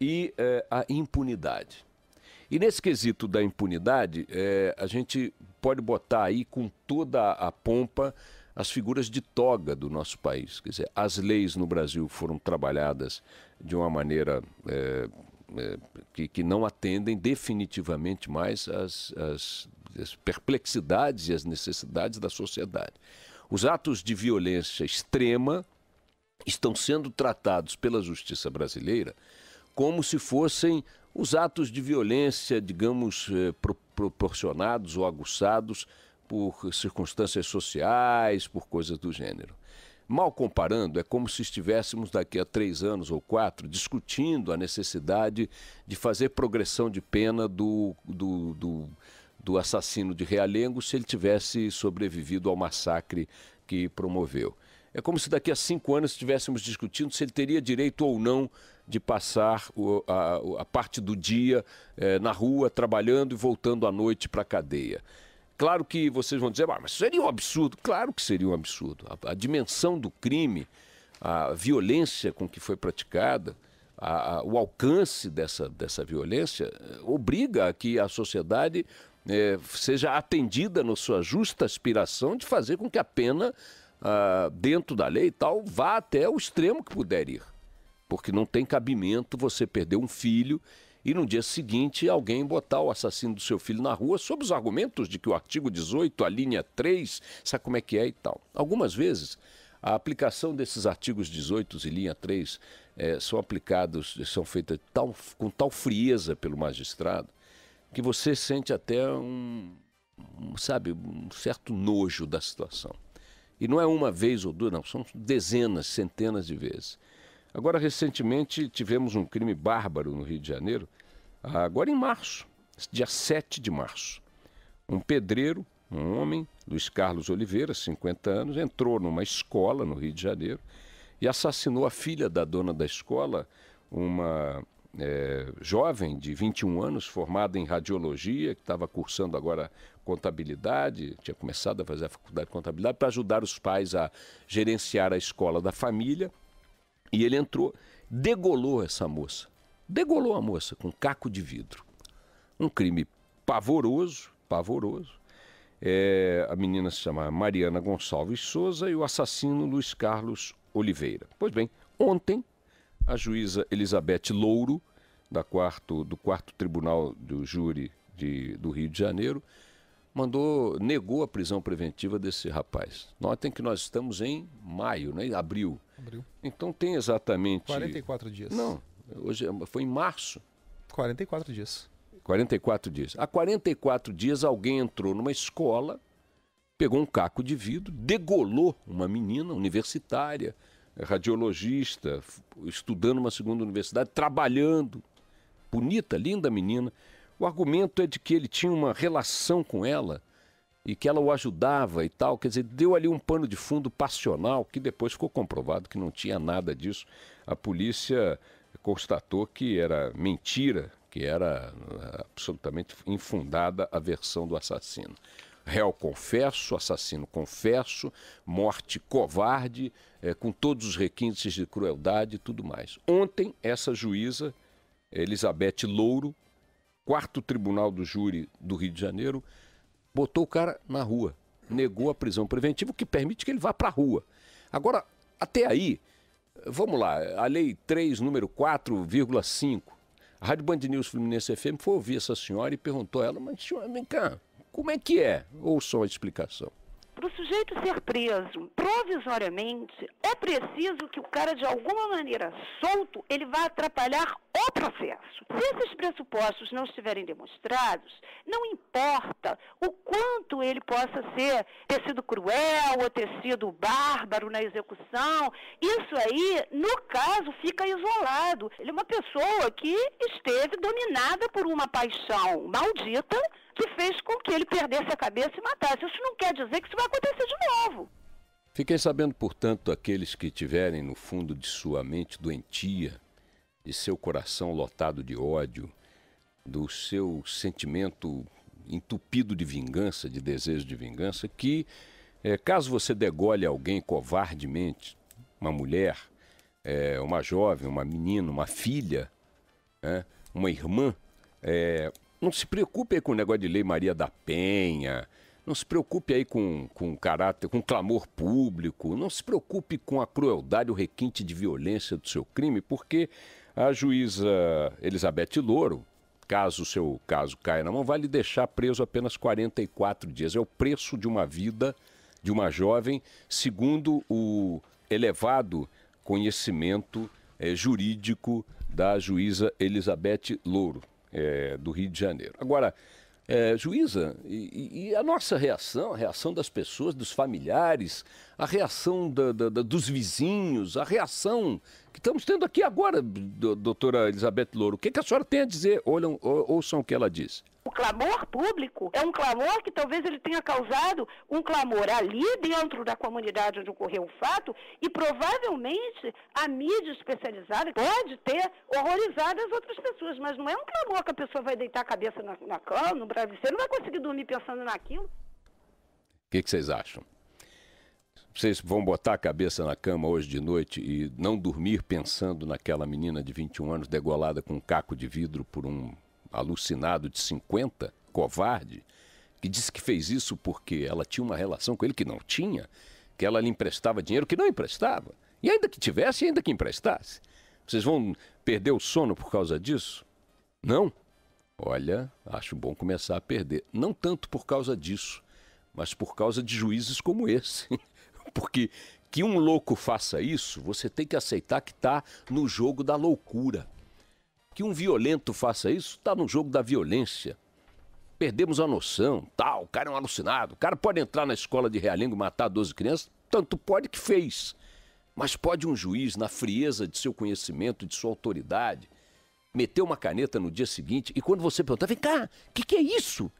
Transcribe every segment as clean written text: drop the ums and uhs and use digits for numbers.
e a impunidade. E nesse quesito da impunidade, a gente pode botar aí com toda a pompa as figuras de toga do nosso país. Quer dizer, as leis no Brasil foram trabalhadas de uma maneira que não atendem definitivamente mais as perplexidades e as necessidades da sociedade. Os atos de violência extrema estão sendo tratados pela justiça brasileira como se fossem os atos de violência, digamos, proporcionados ou aguçados por circunstâncias sociais, por coisas do gênero. Mal comparando, é como se estivéssemos daqui a 3 anos ou 4 discutindo a necessidade de fazer progressão de pena do assassino de Realengo se ele tivesse sobrevivido ao massacre que promoveu. É como se daqui a 5 anos estivéssemos discutindo se ele teria direito ou não de passar a parte do dia na rua, trabalhando e voltando à noite para a cadeia. Claro que vocês vão dizer, mas seria um absurdo. Claro que seria um absurdo. A dimensão do crime, a violência com que foi praticada, o alcance dessa violência obriga a que a sociedade seja atendida na sua justa aspiração de fazer com que a pena, dentro da lei e tal, vá até o extremo que puder ir. Porque não tem cabimento você perder um filho e no dia seguinte alguém botar o assassino do seu filho na rua sob os argumentos de que o artigo 18, a linha 3, sabe como é que é e tal. Algumas vezes a aplicação desses artigos 18 e linha 3 são feitas com tal frieza pelo magistrado que você sente até um certo nojo da situação. E não é uma vez ou duas, não, são dezenas, centenas de vezes. Agora, recentemente, tivemos um crime bárbaro no Rio de Janeiro, agora em março, dia 7 de março. Um pedreiro, um homem, Luiz Carlos Oliveira, 50 anos, entrou numa escola no Rio de Janeiro e assassinou a filha da dona da escola, uma jovem de 21 anos, formada em radiologia, que estava cursando agora contabilidade, tinha começado a fazer a faculdade de contabilidade, para ajudar os pais a gerenciar a escola da família. E ele entrou, degolou essa moça. Degolou a moça com caco de vidro. Um crime pavoroso, pavoroso. A menina se chama Mariana Gonçalves Souza e o assassino Luiz Carlos Oliveira. Pois bem, ontem a juíza Elizabeth Louro, do 4º Tribunal do Júri do Rio de Janeiro, negou a prisão preventiva desse rapaz. Notem que nós estamos em maio, né? Abril. Então tem exatamente... 44 dias. Não, hoje foi em março. 44 dias. 44 dias. Há 44 dias alguém entrou numa escola, pegou um caco de vidro, degolou uma menina universitária, radiologista, estudando uma segunda universidade, trabalhando. Bonita, linda menina. O argumento é de que ele tinha uma relação com ela e que ela o ajudava e tal. Quer dizer, deu ali um pano de fundo passional que depois ficou comprovado que não tinha nada disso. A polícia constatou que era mentira, que era absolutamente infundada a versão do assassino. Réu confesso, assassino confesso, morte covarde, com todos os requintes de crueldade e tudo mais. Ontem, essa juíza, Elizabeth Louro, 4º Tribunal do Júri do Rio de Janeiro, botou o cara na rua, negou a prisão preventiva, o que permite que ele vá para a rua. Agora, até aí, vamos lá, a Lei 3, número 4,5, a Rádio Band News Fluminense FM foi ouvir essa senhora e perguntou a ela, mas senhora, vem cá, como é que é? Ouçam a explicação. Para o sujeito ser preso provisoriamente, é preciso que o cara, de alguma maneira solto, ele vá atrapalhar o processo. Se esses pressupostos não estiverem demonstrados, não importa o quanto ele possa ter sido cruel ou ter sido bárbaro na execução, isso aí, no caso, fica isolado. Ele é uma pessoa que esteve dominada por uma paixão maldita, que fez com que ele perdesse a cabeça e matasse. Isso não quer dizer que isso vai acontecer de novo. Fiquem sabendo, portanto, aqueles que tiverem no fundo de sua mente doentia, de seu coração lotado de ódio, do seu sentimento entupido de vingança, de desejo de vingança, que caso você degole alguém covardemente, uma mulher, uma jovem, uma menina, uma filha, né, uma irmã, não se preocupe aí com o negócio de Lei Maria da Penha, não se preocupe aí com caráter, com clamor público, não se preocupe com a crueldade, o requinte de violência do seu crime, porque a juíza Elizabeth Louro, caso o seu caso caia na mão, vai lhe deixar preso apenas 44 dias. É o preço de uma vida de uma jovem, segundo o elevado conhecimento jurídico da juíza Elizabeth Louro, do Rio de Janeiro. Agora, juíza, e a nossa reação, a reação das pessoas, dos familiares, a reação dos vizinhos, a reação que estamos tendo aqui agora, doutora Elizabeth Louro, o que a senhora tem a dizer? Ouçam o que ela diz. O clamor público é um clamor que talvez ele tenha causado um clamor ali dentro da comunidade onde ocorreu o fato e provavelmente a mídia especializada pode ter horrorizado as outras pessoas, mas não é um clamor que a pessoa vai deitar a cabeça na cama, no travesseiro, não vai conseguir dormir pensando naquilo. O que vocês acham? Vocês vão botar a cabeça na cama hoje de noite e não dormir pensando naquela menina de 21 anos degolada com um caco de vidro por um alucinado de 50, covarde, que disse que fez isso porque ela tinha uma relação com ele que não tinha, que ela lhe emprestava dinheiro que não emprestava, e ainda que tivesse, ainda que emprestasse. Vocês vão perder o sono por causa disso? Não? Olha, acho bom começar a perder. Não tanto por causa disso, mas por causa de juízes como esse. Porque que um louco faça isso, você tem que aceitar que está no jogo da loucura. Que um violento faça isso, está no jogo da violência. Perdemos a noção, tal, o cara é um alucinado. O cara pode entrar na escola de Realengo e matar 12 crianças, tanto pode que fez. Mas pode um juiz, na frieza de seu conhecimento, de sua autoridade, meter uma caneta no dia seguinte e quando você perguntar, vem cá, o que é isso?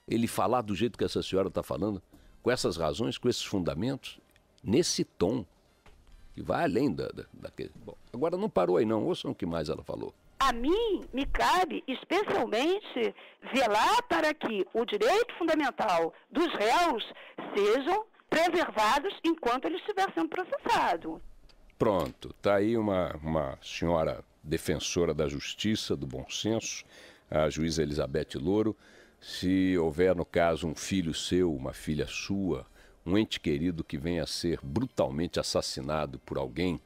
Ele falar do jeito que essa senhora está falando, com essas razões, com esses fundamentos, nesse tom, que vai além daquele... Bom, agora não parou aí não, ouçam o que mais ela falou. A mim me cabe especialmente velar para que o direito fundamental dos réus sejam preservados enquanto ele estiver sendo processado. Pronto, está aí uma senhora defensora da justiça, do bom senso, a juíza Elizabeth Louro. Se houver, no caso, um filho seu, uma filha sua, um ente querido que venha a ser brutalmente assassinado por alguém,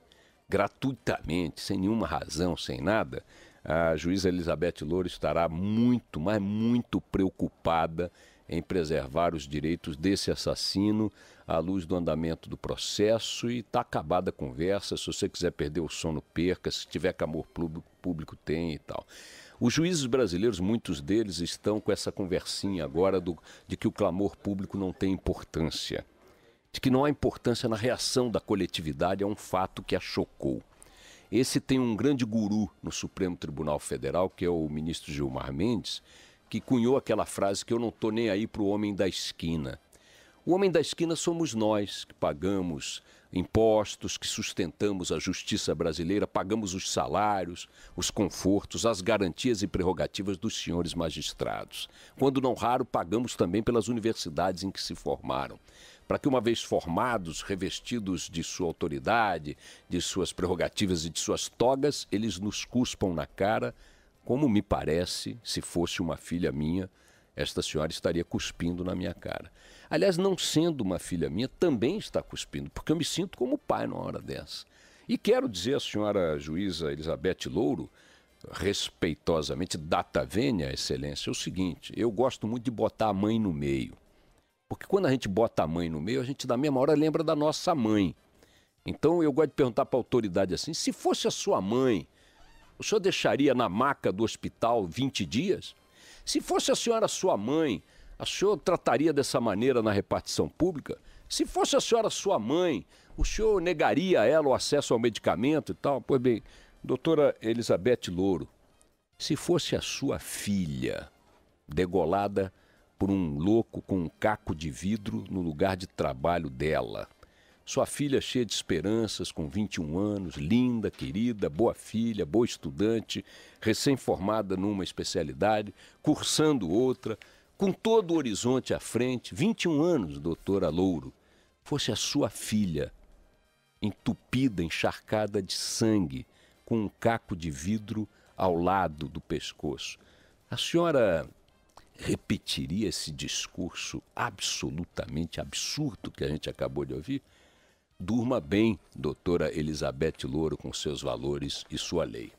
gratuitamente, sem nenhuma razão, sem nada, a juíza Elizabeth Louro estará muito, mas muito preocupada em preservar os direitos desse assassino à luz do andamento do processo e está acabada a conversa. Se você quiser perder o sono, perca. Se tiver clamor público, tem e tal. Os juízes brasileiros, muitos deles, estão com essa conversinha agora de que o clamor público não tem importância. De que não há importância na reação da coletividade a um fato que a chocou. Esse tem um grande guru no Supremo Tribunal Federal, que é o ministro Gilmar Mendes, que cunhou aquela frase que eu não estou nem aí para o homem da esquina. O homem da esquina somos nós, que pagamos impostos, que sustentamos a justiça brasileira, pagamos os salários, os confortos, as garantias e prerrogativas dos senhores magistrados. Quando não raro, pagamos também pelas universidades em que se formaram. Para que, uma vez formados, revestidos de sua autoridade, de suas prerrogativas e de suas togas, eles nos cuspam na cara, como me parece, se fosse uma filha minha, esta senhora estaria cuspindo na minha cara. Aliás, não sendo uma filha minha, também está cuspindo, porque eu me sinto como pai numa hora dessa. E quero dizer à senhora juíza Elizabeth Louro, respeitosamente, data vênia, excelência, o seguinte: eu gosto muito de botar a mãe no meio. Porque quando a gente bota a mãe no meio, a gente na mesma hora lembra da nossa mãe. Então eu gosto de perguntar para a autoridade assim: se fosse a sua mãe, o senhor deixaria na maca do hospital 20 dias? Se fosse a senhora sua mãe, a senhora trataria dessa maneira na repartição pública? Se fosse a senhora sua mãe, o senhor negaria a ela o acesso ao medicamento e tal? Pois bem, doutora Elizabeth Louro, se fosse a sua filha degolada por um louco com um caco de vidro no lugar de trabalho dela, sua filha cheia de esperanças, com 21 anos, linda, querida, boa filha, boa estudante, recém-formada numa especialidade, cursando outra, com todo o horizonte à frente, 21 anos, doutora Louro, fosse a sua filha, entupida, encharcada de sangue, com um caco de vidro ao lado do pescoço. A senhora repetiria esse discurso absolutamente absurdo que a gente acabou de ouvir? Durma bem, doutora Elizabeth Louro, com seus valores e sua lei.